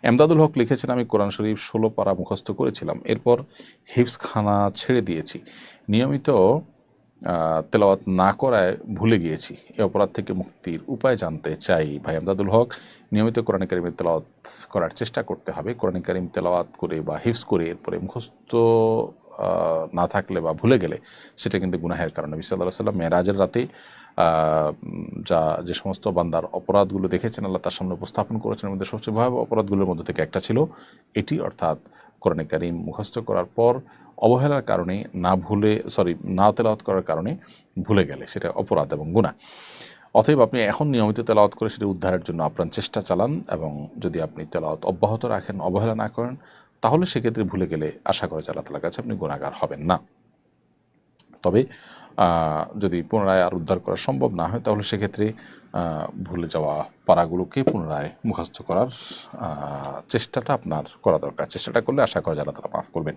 এমদাদুল হক লিখেছেন, আমি কোরআন শরীফ 16 পারা মুখস্থ করেছিলাম, এরপর হিফজখানা ছেড়ে দিয়েছি। নিয়মিত তেলাওয়াত না করায় ভুলে গিয়েছি। এই অপরাধ থেকে মুক্তির উপায় জানতে চাই। ভাই এমদাদুল হক, নিয়মিত কোরআন কারীমের তেলাওয়াত করার চেষ্টা করতে হবে। কোরআন কারীম তেলাওয়াত করে বা হিফজ করে এরপরে মুখস্থ না থাকলে বা ভুলে গেলে সেটা কিন্তু গুনাহের কারণ। নবী সাল্লাল্লাহু আলাইহি ওয়াসাল্লাম মেরাজের রাতে যে সমস্ত বান্দার অপরাধগুলো দেখেছেন আল্লাহ তার সামনে উপস্থাপন করেছেন, এর মধ্যে সবচেয়ে ভয়াবহ অপরাধগুলোর মধ্যে থেকে একটা ছিল এটি, অর্থাৎ কোরআন কারীম মুখস্থ করার পর অবহেলার কারণে না তেলাওয়াত করার কারণে ভুলে গেলে সেটা অপরাধ এবং গুনাহ। অতএব আপনি এখন নিয়মিত তেলাওয়াত করে সেটা উদ্ধারের জন্য আপ্রাণ চেষ্টা চালান, এবং যদি আপনি তেলাওয়াত অব্যাহত রাখেন, অবহেলা না করেন, তাহলে সেক্ষেত্রে ভুলে গেলে আশা করা যায় আল্লাহ তাআলার কাছে আপনি গুনাহগার হবেন না। তবে যদি পুনরায় আর উদ্ধার করা সম্ভব না হয়, তাহলে সেক্ষেত্রে ভুলে যাওয়া পারাগুলোকে পুনরায় মুখস্থ করার চেষ্টাটা আপনার করা দরকার। চেষ্টাটা করলে আশা করা যায় আল্লাহ তাআলা মাফ করবেন।